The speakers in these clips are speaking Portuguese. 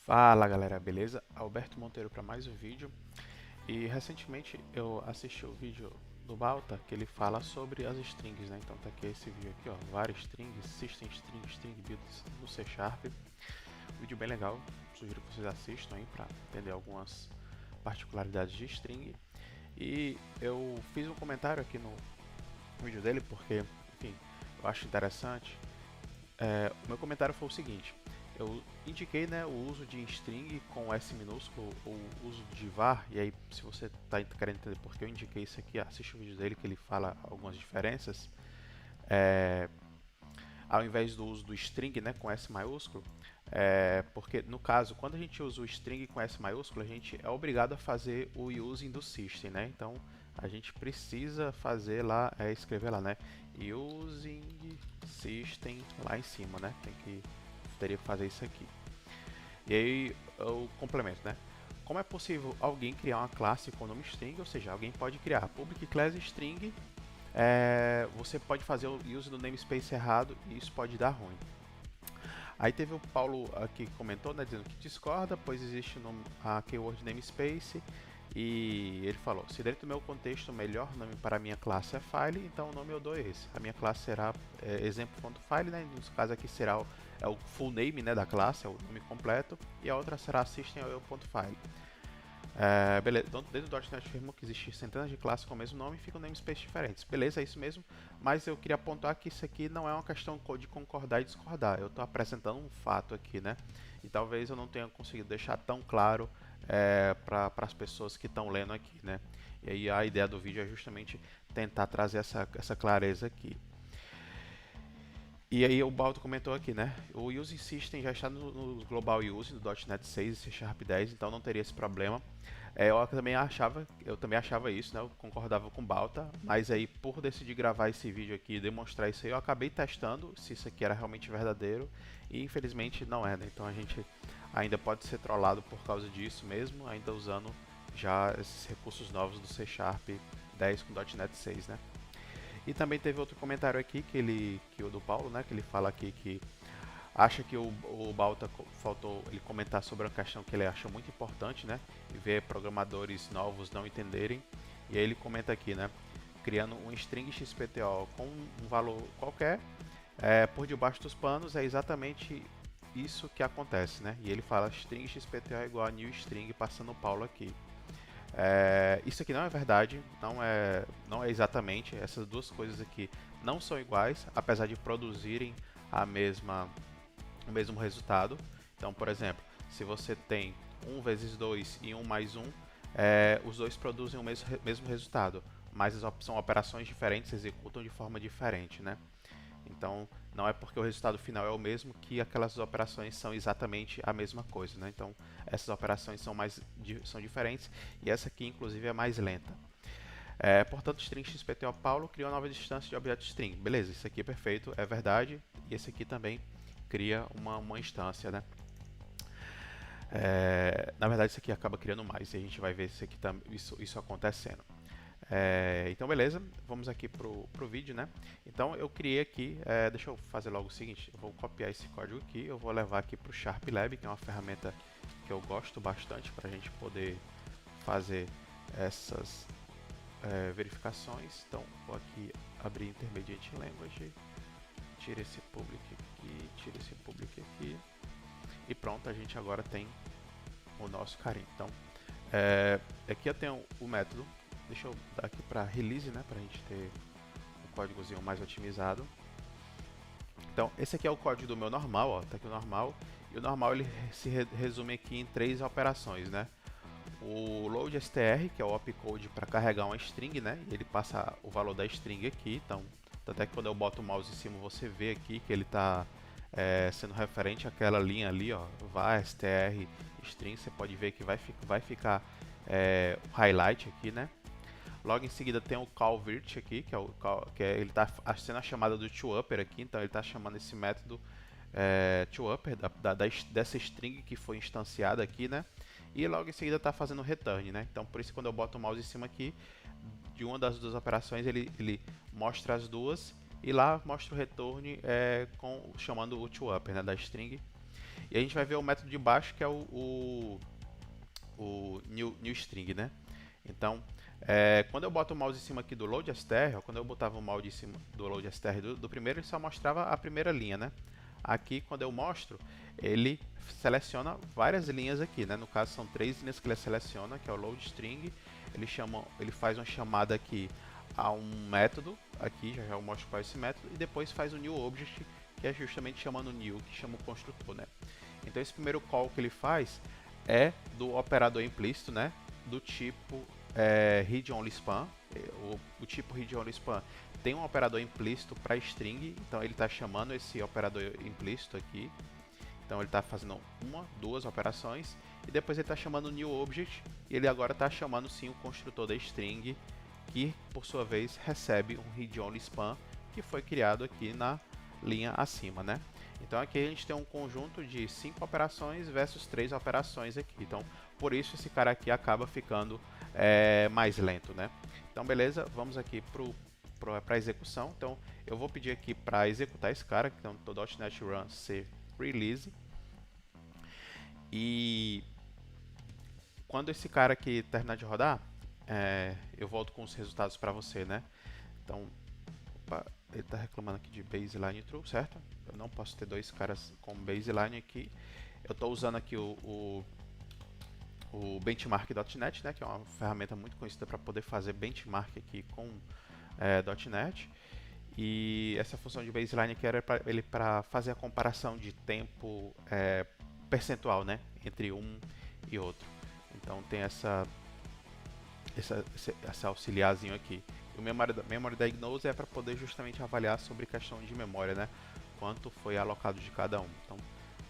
Fala galera, beleza? Alberto Monteiro para mais um vídeo. E recentemente eu assisti o vídeo do Balta que ele fala sobre as strings, né? Então tá aqui esse vídeo aqui, ó, várias strings, system string, string builds no C Sharp. Vídeo bem legal, sugiro que vocês assistam aí para entender algumas particularidades de string. E eu fiz um comentário aqui no vídeo dele porque, enfim, eu acho interessante. O meu comentário foi o seguinte: eu indiquei, né, o uso de string com S minúsculo ou o uso de var, e aí se você está querendo entender por que eu indiquei isso aqui, assiste o vídeo dele que ele fala algumas diferenças. É, Ao invés do uso do string, né, com S maiúsculo, porque no caso, quando a gente usa o string com S maiúsculo, a gente é obrigado a fazer o using do system, né? Então a gente precisa fazer lá, escrever lá, né, using system lá em cima, né? Teria que fazer isso aqui. E aí eu complemento, né? Como é possível alguém criar uma classe com o nome string, ou seja, alguém pode criar public class string, você pode fazer o use do namespace errado e isso pode dar ruim. Aí teve o Paulo aqui que comentou, né, dizendo que discorda, pois existe a keyword namespace e ele falou: se dentro do meu contexto o melhor nome para a minha classe é file, então o nome eu dou esse. A minha classe será exemplo.file, né, no caso aqui será o full name, né, da classe, é o nome completo, e a outra será system.file. Beleza, então, dentro do .NET Framework existem centenas de classes com o mesmo nome e ficam namespaces diferentes. Beleza, é isso mesmo, mas eu queria apontar que isso aqui não é uma questão de concordar e discordar. Eu estou apresentando um fato aqui, né? E talvez eu não tenha conseguido deixar tão claro para as pessoas que estão lendo aqui, né? E aí a ideia do vídeo é justamente tentar trazer essa clareza aqui. E aí o Balto comentou aqui, né? O Using System já está no Global Use, no .NET 6 e C Sharp 10, então não teria esse problema. Eu também achava isso, né? Eu concordava com o Balta, mas aí por decidir gravar esse vídeo aqui e demonstrar isso aí, eu acabei testando se isso aqui era realmente verdadeiro e infelizmente não é, né? Então a gente ainda pode ser trollado por causa disso mesmo, ainda usando já esses recursos novos do C Sharp 10 com .NET 6, né? E também teve outro comentário aqui que o do Paulo, né, que ele fala aqui que acha que o Balta faltou ele comentar sobre uma questão que ele acha muito importante, né, e ver programadores novos não entenderem. E aí ele comenta aqui, né, criando um string XPTO com um valor qualquer por debaixo dos panos é exatamente isso que acontece, né? E ele fala string XPTO é igual a new string, passando o Paulo aqui. Isso aqui não é verdade, não é exatamente. Essas duas coisas aqui não são iguais, apesar de produzirem o mesmo resultado. Então, por exemplo, se você tem 1 vezes 2 e 1 mais 1, os dois produzem o mesmo resultado, mas são operações diferentes, executam de forma diferente, né? Então, não é porque o resultado final é o mesmo que aquelas operações são exatamente a mesma coisa, né? Então, essas operações são diferentes e essa aqui, inclusive, é mais lenta. Portanto, string XPTO Paulo cria uma nova instância de objeto string. Beleza, isso aqui é perfeito, é verdade. E esse aqui também cria uma instância, né? Na verdade, isso aqui acaba criando mais e a gente vai ver isso acontecendo. Então beleza, vamos aqui pro vídeo, né? Então eu criei aqui, deixa eu fazer logo o seguinte, eu vou copiar esse código aqui, eu vou levar aqui pro Sharp Lab, que é uma ferramenta que eu gosto bastante para a gente poder fazer essas verificações. Então vou aqui abrir Intermediate Language, tira esse public aqui, tira esse public aqui e pronto, a gente agora tem o nosso carinho. Então aqui eu tenho o método. Deixa eu dar aqui para release, né, para a gente ter um códigozinho mais otimizado. Então, esse aqui é o código do meu normal, ó, tá aqui o normal. E o normal ele se resume aqui em 3 operações, né? O load str, que é o opcode para carregar uma string, né? E ele passa o valor da string aqui. Então, até que quando eu boto o mouse em cima, você vê aqui que ele está sendo referente àquela linha ali, ó, var str string. Você pode ver que vai ficar o highlight aqui, né? Logo em seguida tem o callVirt aqui, ele está sendo a chamada do toUpper aqui, então ele está chamando esse método toUpper dessa string que foi instanciada aqui, né? E logo em seguida está fazendo return, né? Então por isso quando eu boto o mouse em cima aqui de uma das duas operações ele mostra as duas e lá mostra o return chamando o toUpper, né, da string. E a gente vai ver o método de baixo, que é o new string, né? Então, quando eu boto o mouse em cima aqui do load_str, quando eu botava o mouse em cima do load_str do primeiro, ele só mostrava a primeira linha, né? Aqui, quando eu mostro, ele seleciona várias linhas aqui, né? No caso, são 3 linhas que ele seleciona, que é o load_string. Ele faz uma chamada aqui a um método, aqui já eu mostro qual é esse método, e depois faz o new_object, que é justamente chamando o new, que chama o construtor, né? Então, esse primeiro call que ele faz é do operador implícito, né? Do tipo read_only_span. O tipo read_only_span tem um operador implícito para string, então ele está chamando esse operador implícito aqui. Então ele está fazendo uma, duas operações e depois ele está chamando o new_object e ele agora está chamando sim o construtor da string, que por sua vez recebe um read_only_span que foi criado aqui na linha acima, né? Então aqui a gente tem um conjunto de 5 operações versus 3 operações aqui. Então por isso esse cara aqui acaba ficando mais lento, né? Então beleza, vamos aqui para a execução. Então eu vou pedir aqui para executar esse cara, então .NET Run C release. E quando esse cara aqui terminar de rodar, eu volto com os resultados para você, né? Então, opa, ele está reclamando aqui de baseline true, certo? Eu não posso ter dois caras com baseline aqui. Eu estou usando aqui o benchmark.net, né? Que é uma ferramenta muito conhecida para poder fazer benchmark aqui com .NET. E essa função de baseline aqui era para fazer a comparação de tempo percentual, né, entre um e outro. Então tem essa auxiliarzinho aqui. E o memory diagnose é para poder justamente avaliar sobre questão de memória, né, quanto foi alocado de cada um. Então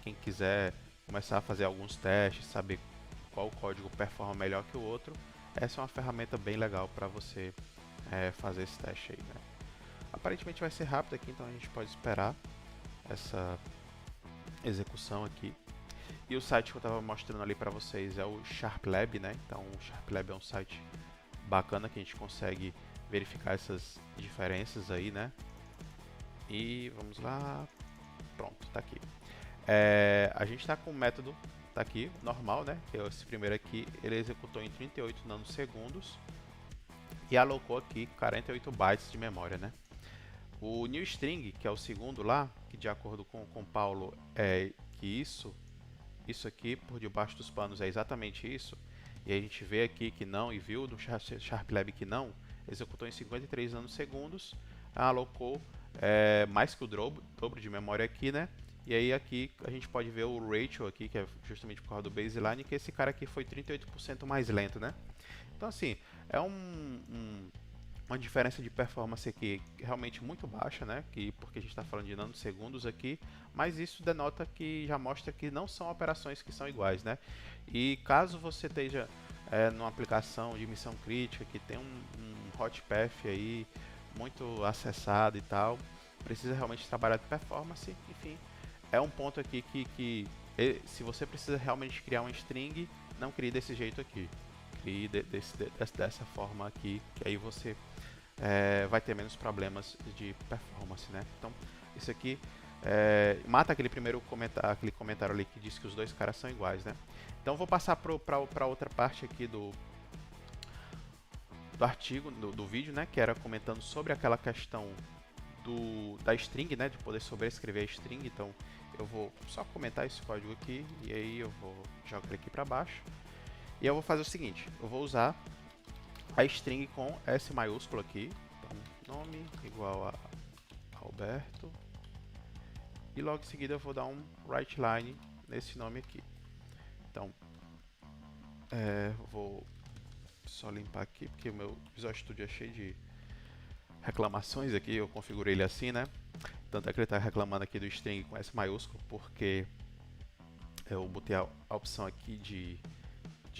quem quiser começar a fazer alguns testes, saber qual código performa melhor que o outro, essa é uma ferramenta bem legal para você fazer esse teste aí, né. Aparentemente vai ser rápido aqui, então a gente pode esperar essa execução aqui. E o site que eu estava mostrando ali para vocês é o SharpLab, né? Então o SharpLab é um site bacana que a gente consegue verificar essas diferenças aí, né? E vamos lá, pronto, tá aqui. A gente está com o método, tá aqui, normal, né? Que é esse primeiro aqui, ele executou em 38 nanosegundos e alocou aqui 48 bytes de memória, né? O newString, que é o segundo lá, que de acordo com o Paulo é que isso aqui por debaixo dos panos é exatamente isso, e a gente vê aqui que não, e viu no SharpLab que não, executou em 53 nanosegundos, alocou mais que o dobro de memória aqui, né? E aí aqui a gente pode ver o ratio aqui, que é justamente por causa do baseline, que esse cara aqui foi 38% mais lento, né? Então assim, é uma diferença de performance aqui realmente muito baixa, né? Porque a gente está falando de nanosegundos aqui, mas isso denota que já mostra que não são operações que são iguais, né? E caso você esteja numa aplicação de missão crítica que tem um hotpath aí muito acessado e tal, precisa realmente trabalhar de performance, enfim, é um ponto aqui que se você precisa realmente criar um string, não crie desse jeito aqui. Crie dessa forma aqui, que aí você vai ter menos problemas de performance, né? Então, isso aqui mata aquele comentário ali que diz que os dois caras são iguais, né? Então, vou passar para outra parte aqui do artigo, do vídeo, né? Que era comentando sobre aquela questão da string, né? De poder sobrescrever a string. Então, eu vou só comentar esse código aqui e aí eu vou jogar ele aqui para baixo. E eu vou fazer o seguinte, eu vou usar a string com S maiúsculo aqui, então nome igual a Alberto, e logo em seguida eu vou dar um writeLine nesse nome aqui. Então vou só limpar aqui porque o meu Visual Studio é cheio de reclamações aqui, eu configurei ele assim, né? Tanto é que ele está reclamando aqui do string com S maiúsculo porque eu botei a opção aqui de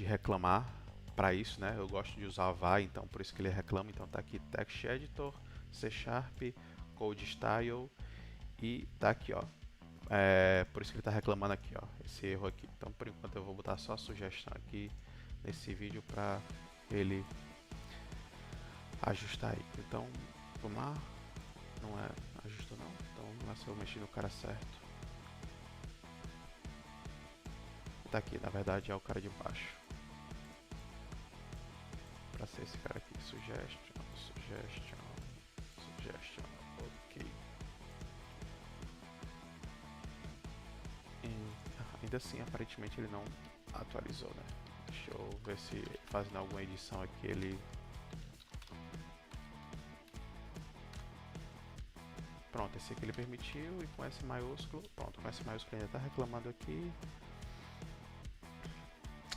reclamar para isso, né? Eu gosto de usar var, então por isso que ele reclama. Então tá aqui Text Editor, C Sharp, Code Style e tá aqui, ó. Por isso que ele está reclamando aqui, ó, esse erro aqui. Então por enquanto eu vou botar só a sugestão aqui nesse vídeo para ele ajustar aí. Então vamos lá, não ajustou não. Então vamos lá se eu mexer no cara certo. tá aqui, na verdade é o cara de baixo. Pra ser esse cara aqui, suggestion, ok. Ainda assim, aparentemente ele não atualizou, né? Deixa eu ver se fazendo alguma edição aqui ele... Pronto, esse aqui ele permitiu e com S maiúsculo... Pronto, com S maiúsculo ainda está reclamando aqui.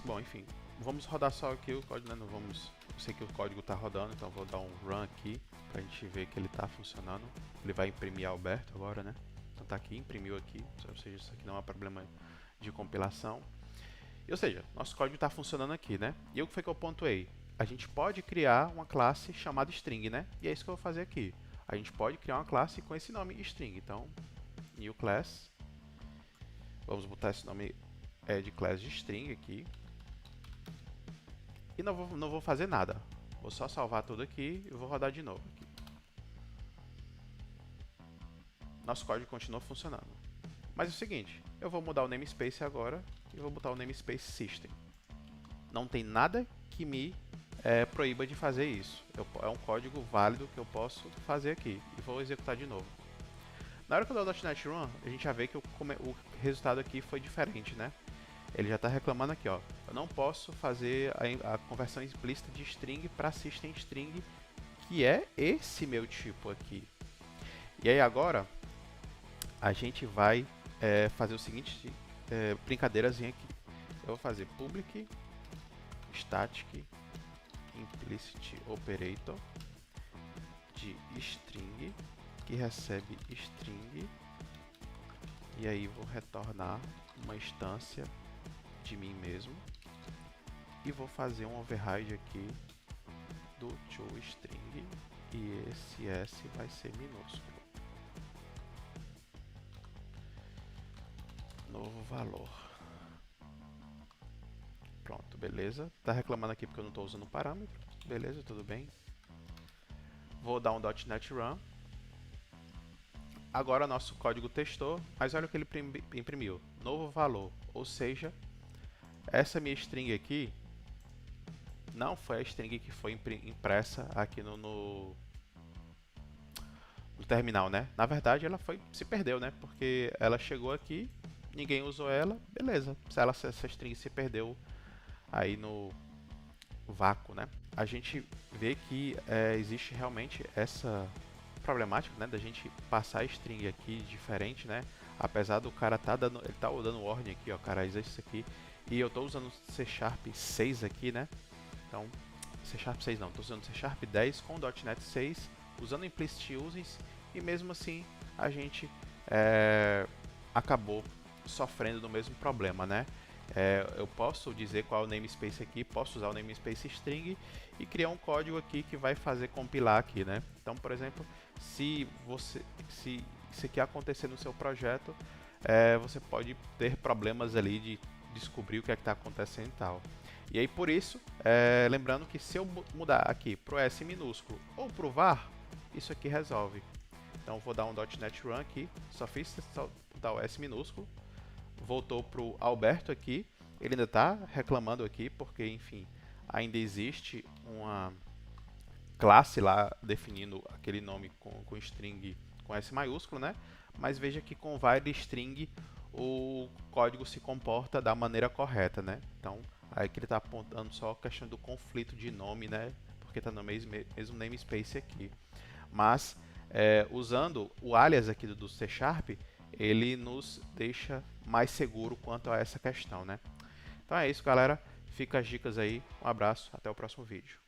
Bom, enfim, vamos rodar só aqui o código, né? Não vamos... Eu sei que o código está rodando, então vou dar um run aqui para a gente ver que ele está funcionando. Ele vai imprimir Alberto agora, né? Então tá aqui, imprimiu aqui, ou seja, isso aqui não é um problema de compilação. Ou seja, nosso código está funcionando aqui, né? E o que foi que eu pontuei? A gente pode criar uma classe chamada string, né? E é isso que eu vou fazer aqui. A gente pode criar uma classe com esse nome string. Então, new class. Vamos botar esse nome de class de string aqui. E não vou fazer nada. Vou só salvar tudo aqui e vou rodar de novo aqui. Nosso código continua funcionando. Mas é o seguinte, eu vou mudar o namespace agora e vou botar o namespace system. Não tem nada que me proíba de fazer isso. É um código válido que eu posso fazer aqui. E vou executar de novo. Na hora que eu dou o .NET Run, a gente já vê que o resultado aqui foi diferente, né? Ele já está reclamando aqui, ó. Eu não posso fazer a conversão explícita de string para system string, que é esse meu tipo aqui. E aí agora, a gente vai fazer o seguinte brincadeirazinha aqui. Eu vou fazer public static implicit operator de string que recebe string e aí vou retornar uma instância de mim mesmo e vou fazer um override aqui do toString e esse S vai ser minúsculo. Novo valor. Pronto, beleza. Tá reclamando aqui porque eu não estou usando o parâmetro. Beleza, tudo bem. Vou dar um .NET Run. Agora nosso código testou, mas olha o que ele imprimiu. Novo valor, ou seja, essa minha string aqui não foi a string que foi impressa aqui no terminal, né? Na verdade, ela se perdeu, né? Porque ela chegou aqui, ninguém usou ela, beleza. Essa string se perdeu aí no vácuo, né? A gente vê que existe realmente essa problemática, né, da gente passar a string aqui diferente, né? Apesar do cara ele tá dando ordem aqui, ó, cara, isso aqui. E eu tô usando C# 6 aqui, né? Então, C# 6 não, tô usando C# 10 com .NET 6, usando implicit users, e mesmo assim a gente acabou sofrendo do mesmo problema, né? Eu posso dizer qual é o namespace aqui, posso usar o namespace string e criar um código aqui que vai fazer compilar aqui, né? Então, por exemplo, se isso aqui acontecer no seu projeto, você pode ter problemas ali de descobrir o que é que está acontecendo e tal. E aí, por isso, lembrando que se eu mudar aqui para o S minúsculo ou para o var, isso aqui resolve. Então, vou dar um .NET Run aqui, só dar o S minúsculo. Voltou para o Alberto aqui, ele ainda está reclamando aqui, porque, enfim, ainda existe uma classe lá definindo aquele nome com string com S maiúsculo, né? Mas veja que com var string o código se comporta da maneira correta, né? Então, aí que ele está apontando só a questão do conflito de nome, né? Porque está no mesmo namespace aqui. Mas, usando o alias aqui do C#, ele nos deixa mais seguro quanto a essa questão, né? Então é isso, galera. Fica as dicas aí. Um abraço, até o próximo vídeo.